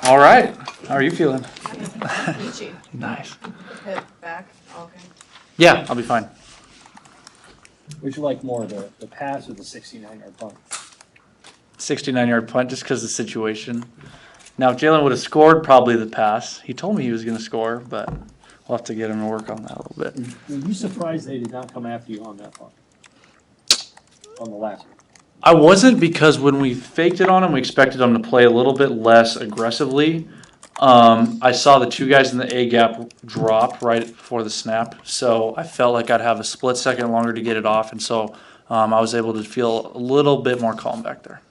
All right. How are you feeling? Peachy. Nice. Hip, back, okay. Yeah, I'll be fine. Would you like more, the pass or the 69-yard punt? 69-yard punt just because of the situation. Now, if Jalen would have scored, probably the pass. He told me he was going to score, but we'll have to get him to work on that a little bit. Were you surprised they did not come after you on that punt? On the last one? I wasn't, because when we faked it on him, we expected him to play a little bit less aggressively. I saw the two guys in the A gap drop right before the snap, so I felt like I'd have a split second longer to get it off, and so I was able to feel a little bit more calm back there.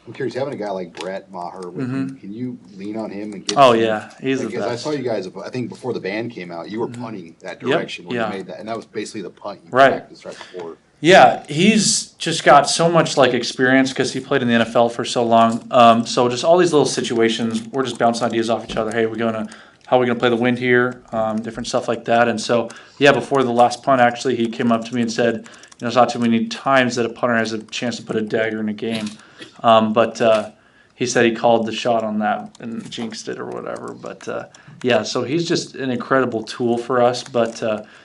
I'm curious, having a guy like Brett Maher with you, can you lean on him and get? Oh yeah, he's the Because I best. saw you guys, I think before the band came out, you were punting that direction when yeah. you made that, and that was basically the punt you Right. practiced right before. Yeah, he's just got so much experience because he played in the NFL for so long. So just all these little situations, we're just bouncing ideas off each other. Hey, how are we gonna play the wind here? Different stuff like that. And so yeah, before the last punt, actually, he came up to me and said, it's not too many times that a punter has a chance to put a dagger in a game. But he said he called the shot on that and jinxed it or whatever. But yeah, so he's just an incredible tool for us. But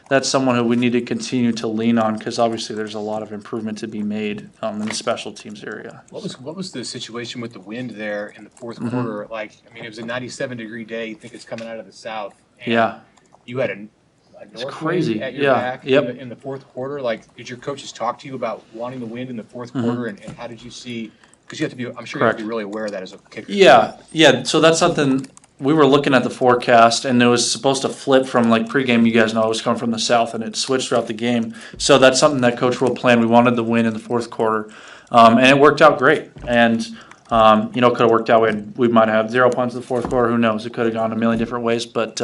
that's someone who we need to continue to lean on because obviously there's a lot of improvement to be made in the special teams area. What was the situation with the wind there in the fourth quarter? Like, I mean, it was a 97-degree day. You think it's coming out of the south. And Yeah. You had a north crazy. wind at your Yeah. back Yep. in the fourth quarter. Like, did your coaches talk to you about wanting the wind in the fourth quarter, and how did you see? Because you have to be, I'm sure you have to be really aware of that as a kicker. Yeah. So that's something we were looking at the forecast, and it was supposed to flip from pregame. You guys know it was coming from the south, and it switched throughout the game. So that's something that Coach Rule planned. We wanted the win in the fourth quarter, and it worked out great. And could have worked out. We might have 0 punts in the fourth quarter. Who knows? It could have gone a million different ways. But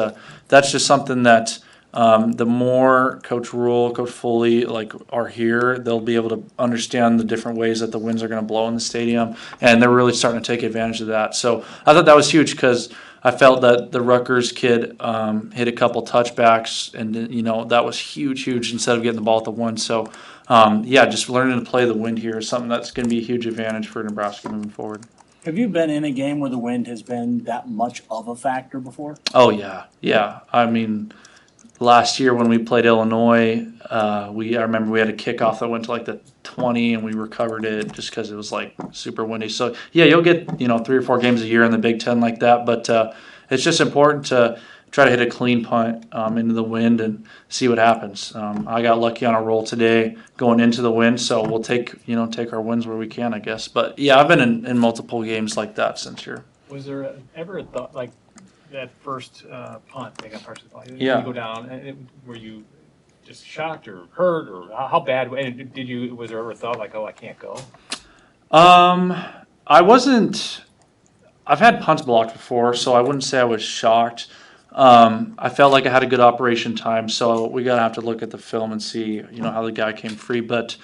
that's just something that. The more Coach Rule, Coach Foley are here, they'll be able to understand the different ways that the winds are going to blow in the stadium, and they're really starting to take advantage of that. So I thought that was huge because I felt that the Rutgers kid hit a couple touchbacks, and that was huge instead of getting the ball at the one. So just learning to play the wind here is something that's going to be a huge advantage for Nebraska moving forward. Have you been in a game where the wind has been that much of a factor before? Oh yeah. I mean. Last year when we played Illinois, I remember we had a kickoff that went to the 20 and we recovered it just because it was super windy. So yeah, you'll get 3 or 4 games a year in the Big Ten like that, but it's just important to try to hit a clean punt into the wind and see what happens. I got lucky on a roll today going into the wind, so we'll take our wins where we can, I guess. But yeah, I've been in multiple games like that since here. Was there ever a thought that first punt, they got partially punt, Yeah. you go down, and were you just shocked or hurt, or how bad? And was there ever a thought I can't go? I wasn't. I've had punts blocked before, so I wouldn't say I was shocked. I felt like I had a good operation time, so we gotta have to look at the film and see how the guy came free. But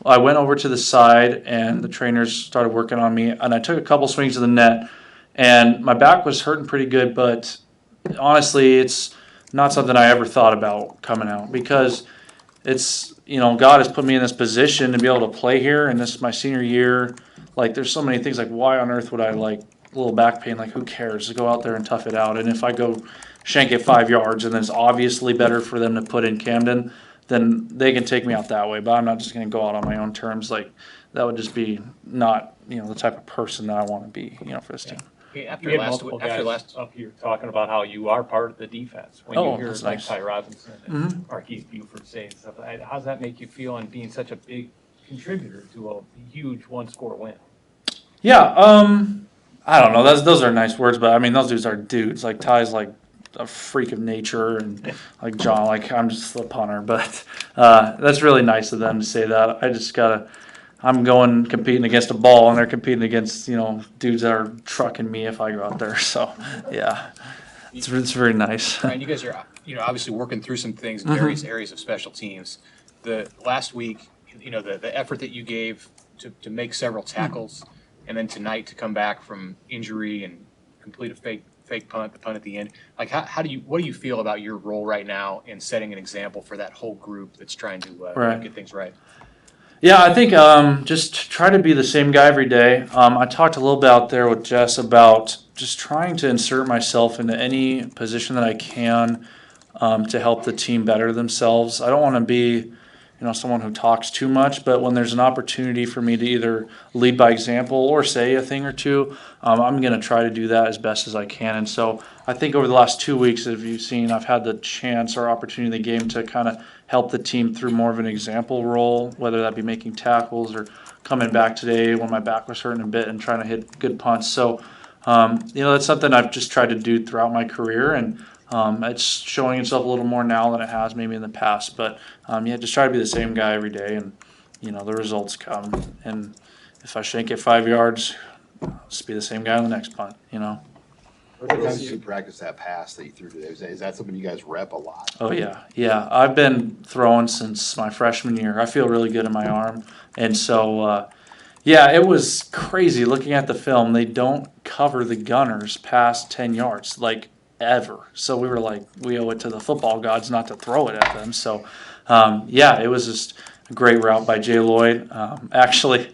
I went over to the side, and the trainers started working on me, and I took a couple swings of the net. And my back was hurting pretty good, but honestly, it's not something I ever thought about coming out because it's, God has put me in this position to be able to play here, and this is my senior year. There's so many things why on earth would I a little back pain? Who cares? To go out there and tough it out. And if I go shank it 5 yards and then it's obviously better for them to put in Camden, then they can take me out that way. But I'm not just going to go out on my own terms. That would just be not, the type of person that I want to be, for this team. After last up here talking about how you are part of the defense. When you hear nice. Ty Robinson and Marquise Buford saying stuff, how does that make you feel on being such a big contributor to a huge one-score win? Yeah, I don't know. Those are nice words, but I mean, those dudes are dudes. Ty's a freak of nature, and John, I'm just the punter. But that's really nice of them to say that. I just gotta. I'm going competing against a ball, and they're competing against dudes that are trucking me if I go out there. So yeah, it's very nice. And you guys are obviously working through some things in various areas of special teams. The last week, the effort that you gave to make several tackles, and then tonight to come back from injury and complete a fake punt, the punt at the end. What do you feel about your role right now in setting an example for that whole group that's trying to get things right? Yeah, I think just try to be the same guy every day. I talked a little bit out there with Jess about just trying to insert myself into any position that I can to help the team better themselves. I don't want to be, someone who talks too much, but when there's an opportunity for me to either lead by example or say a thing or two, I'm going to try to do that as best as I can. And so I think over the last 2 weeks, as you've seen, I've had the chance or opportunity in the game to kind of help the team through more of an example role, whether that be making tackles or coming back today when my back was hurting a bit and trying to hit good punts. So, that's something I've just tried to do throughout my career, and it's showing itself a little more now than it has maybe in the past. But just try to be the same guy every day, and the results come. And if I shank it 5 yards, I'll just be the same guy on the next punt. What times did you practice that pass that you threw today? Is that something you guys rep a lot? Oh yeah. I've been throwing since my freshman year. I feel really good in my arm, and so it was crazy looking at the film. They don't cover the gunners past 10 yards, like ever. So we were like, we owe it to the football gods not to throw it at them. So it was just a great route by Jay Lloyd. Actually,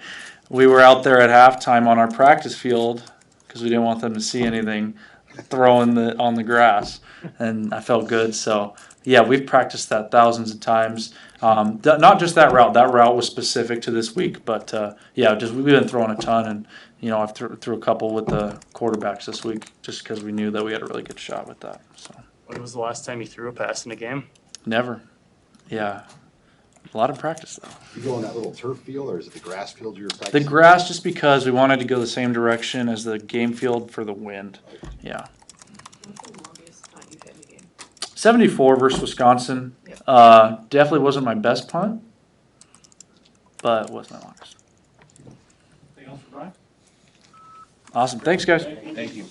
we were out there at halftime on our practice field because we didn't want them to see anything, throwing on the grass, and I felt good. So we've practiced that thousands of times. Not just that route. That route was specific to this week, but we've been throwing a ton, and I've threw a couple with the quarterbacks this week just because we knew that we had a really good shot with that. So When was the last time you threw a pass in a game? never, a lot of practice though. You go on that little turf field, or is it the grass field you were The practicing? grass, just because we wanted to go the same direction as the game field for the wind. Yeah. What's the longest punt you've hit in a game? 74 versus Wisconsin. Yep. Definitely wasn't my best punt, but it was my longest. Anything else for Brian? Awesome. Thanks, guys. Thank you.